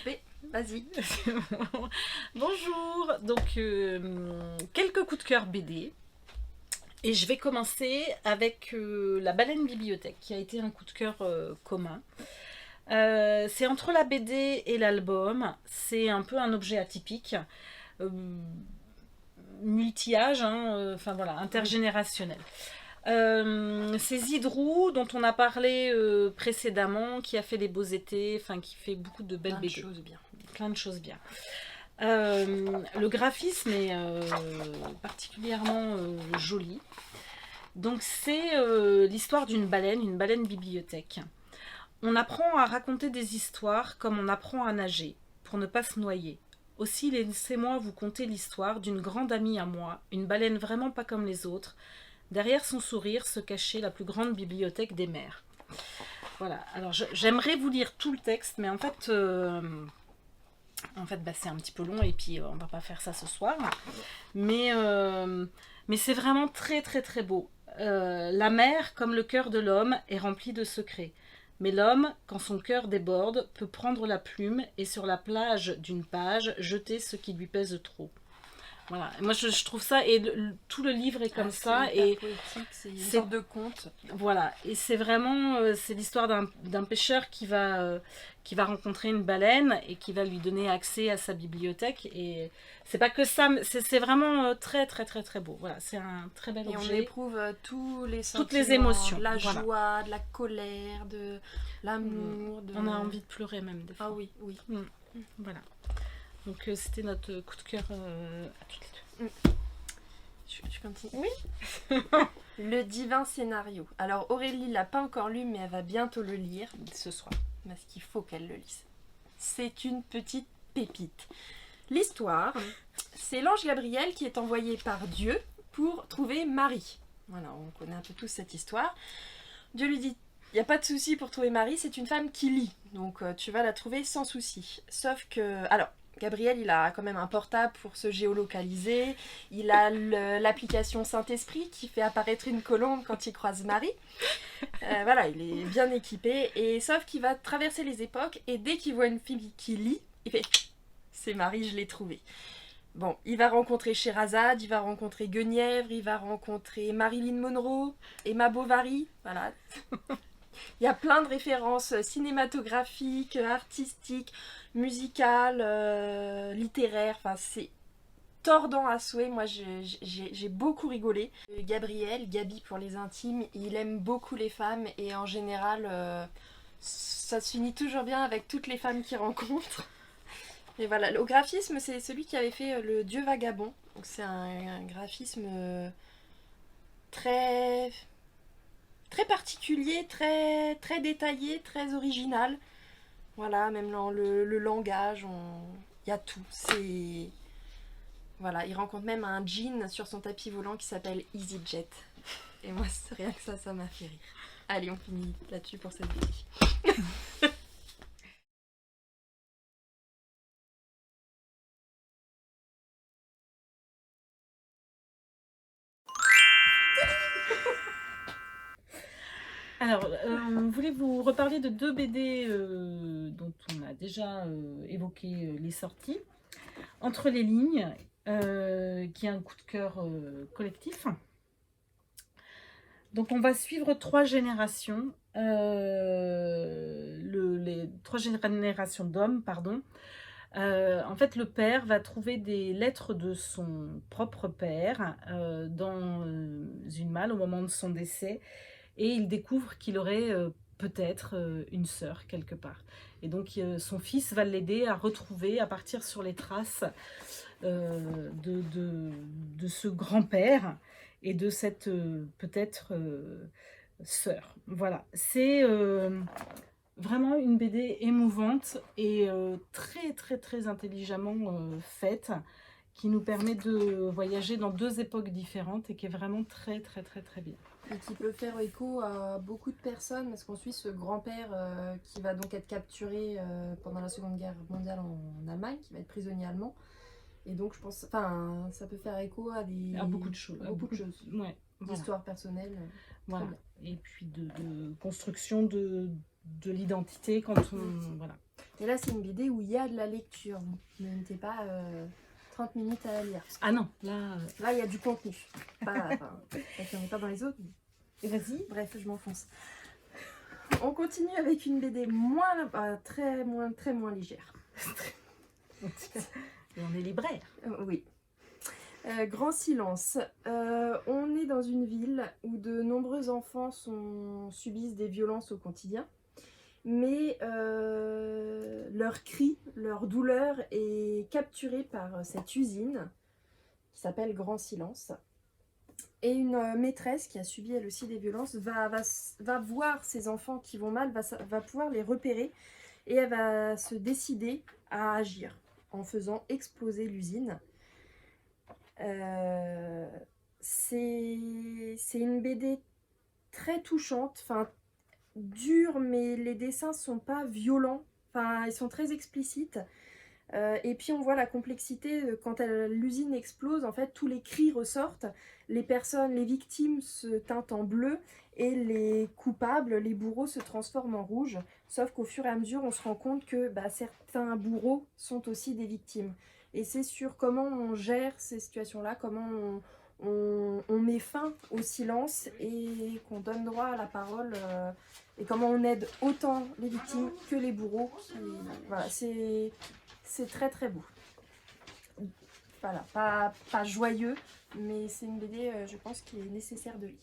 Oui, vas-y. Bonjour, donc quelques coups de cœur BD. Et je vais commencer avec La Baleine Bibliothèque, qui a été un coup de cœur commun. C'est entre la BD et l'album, c'est un peu un objet atypique, euh, multi-âge, enfin voilà, intergénérationnel. C'est Zidrou, dont on a parlé précédemment, qui a fait des beaux étés, enfin qui fait beaucoup de belles Plein de BD. choses bien. Plein de choses bien. Le graphisme est particulièrement joli. Donc c'est l'histoire d'une une baleine bibliothèque. On apprend à raconter des histoires comme on apprend à nager, pour ne pas se noyer. Aussi laissez-moi vous conter l'histoire d'une grande amie à moi, une baleine vraiment pas comme les autres. Derrière son sourire se cachait la plus grande bibliothèque des mers. Voilà, alors j'aimerais vous lire tout le texte, mais en fait, c'est un petit peu long et puis on va pas faire ça ce soir. Mais, euh, mais c'est vraiment très très très beau. La mer, comme le cœur de l'homme, est remplie de secrets. Mais l'homme, quand son cœur déborde, peut prendre la plume et sur la plage d'une page jeter ce qui lui pèse trop. Voilà. Moi, je trouve ça, et tout le livre est comme ça, C'est hyper et poétique, c'est une c'est sorte de conte. voilà, et c'est vraiment c'est l'histoire d'un pêcheur qui va rencontrer une baleine et qui va lui donner accès à sa bibliothèque. Et c'est pas que ça, mais c'est vraiment très très très très beau. Voilà, c'est un très bel Et on objet. éprouve tous les Toutes les sentiments, émotions, de la voilà. joie, de la colère, de l'amour, de... On a envie de pleurer même des fois. Ah oui, oui. Voilà. Donc c'était notre coup de cœur à toutes les deux. Je continue. Oui. Le divin scénario. Alors Aurélie l'a pas encore lu, mais elle va bientôt le lire ce soir, parce qu'il faut qu'elle le lise. C'est une petite pépite. L'histoire, c'est l'ange Gabriel qui est envoyé par Dieu pour trouver Marie. Voilà, on connaît un peu tous cette histoire. Dieu lui dit, il n'y a pas de souci pour trouver Marie, c'est une femme qui lit, donc tu vas la trouver sans souci. Sauf que, alors, Gabriel, il a quand même un portable pour se géolocaliser, il a l'application Saint-Esprit qui fait apparaître une colombe quand il croise Marie. Voilà, il est bien équipé, et sauf qu'il va traverser les époques, et dès qu'il voit une fille qui lit, il fait « c'est Marie, je l'ai trouvée ». Bon, il va rencontrer Sherazade, il va rencontrer Guenièvre, il va rencontrer Marilyn Monroe, Emma Bovary, voilà. Il y a plein de références cinématographiques, artistiques, musicales, littéraires, enfin c'est tordant à souhait, moi j'ai beaucoup rigolé. Gabriel, Gabi pour les intimes, il aime beaucoup les femmes et en général ça se finit toujours bien avec toutes les femmes qu'il rencontre. Et voilà, le graphisme, c'est celui qui avait fait Le Dieu Vagabond. Donc c'est un graphisme très, très particulier, très, très détaillé, très original. Voilà, même dans le langage, il y a tout. C'est... Voilà, il rencontre même un djinn sur son tapis volant qui s'appelle EasyJet. Et moi, c'est rien que ça m'a fait rire. Allez, on finit là-dessus pour cette vidéo. Alors, on voulait vous reparler de deux BD dont on a déjà évoqué les sorties. Entre les lignes, qui est un coup de cœur collectif. Donc, on va suivre trois générations, les trois générations d'hommes, pardon. En fait, le père va trouver des lettres de son propre père dans une malle au moment de son décès, et il découvre qu'il aurait peut-être une sœur quelque part. Et donc son fils va l'aider à retrouver, à partir sur les traces de ce grand-père et de cette peut-être sœur. Voilà, c'est vraiment une BD émouvante et très très très intelligemment faite, qui nous permet de voyager dans deux époques différentes et qui est vraiment très très très très bien. Et qui peut faire écho à beaucoup de personnes, parce qu'on suit ce grand-père qui va donc être capturé pendant la Seconde Guerre mondiale en Allemagne, qui va être prisonnier allemand. Et donc je pense, enfin, ça peut faire écho à À beaucoup de choses. beaucoup de choses, Ouais, voilà. d'histoires personnelles. Voilà. Et puis de construction de l'identité quand on... Voilà. Et là, c'est une BD où il y a de la lecture. Vous ne mettez pas 30 minutes à la lire. Ah non, là... Là, il y a du contenu. Pas, parce qu'on n'est pas dans les autres. Vas-y. Bref, je m'enfonce. On continue avec une BD très moins légère. Et on est libraire. Oui. Grand silence. On est dans une ville où de nombreux enfants subissent des violences au quotidien. Mais leur cri, leur douleur est capturée par cette usine qui s'appelle Grand Silence. Et une maîtresse qui a subi elle aussi des violences va voir ces enfants qui vont mal, va pouvoir les repérer et elle va se décider à agir en faisant exploser l'usine. C'est une BD très touchante, enfin dure, mais les dessins sont pas violents, enfin ils sont très explicites. Et puis on voit la complexité quand l'usine explose, en fait tous les cris ressortent, les victimes se teintent en bleu et les coupables, les bourreaux se transforment en rouge, sauf qu'au fur et à mesure on se rend compte que certains bourreaux sont aussi des victimes. Et c'est sur comment on gère ces situations-là, comment on met fin au silence et qu'on donne droit à la parole et comment on aide autant les victimes que les bourreaux. Voilà, c'est très très beau. Voilà, pas joyeux, mais c'est une BD, je pense, qui est nécessaire de lire.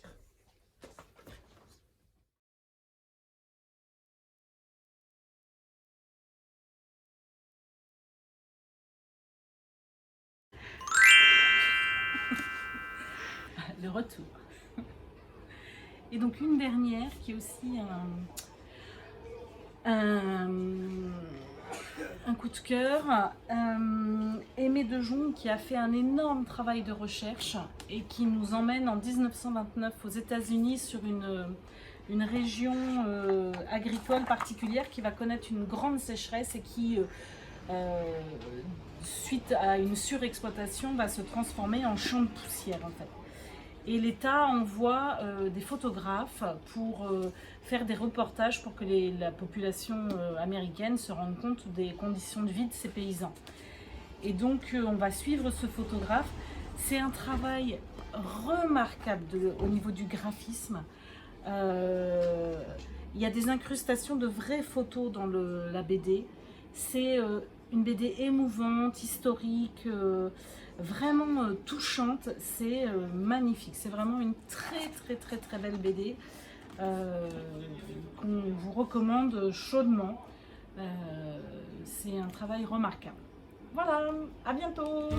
Le retour. Et donc une dernière qui est aussi un coup de cœur, Aimé de Jong qui a fait un énorme travail de recherche et qui nous emmène en 1929 aux États-Unis sur une région agricole particulière qui va connaître une grande sécheresse et qui, suite à une surexploitation, va se transformer en champ de poussière en fait. Et l'État envoie des photographes pour faire des reportages pour que la population américaine se rende compte des conditions de vie de ces paysans. Et donc on va suivre ce photographe. C'est un travail remarquable au niveau du graphisme. Il y a des incrustations de vraies photos dans la BD. C'est une BD émouvante, historique, vraiment touchante, c'est magnifique. C'est vraiment une très belle BD qu'on vous recommande chaudement. C'est un travail remarquable. Voilà, à bientôt!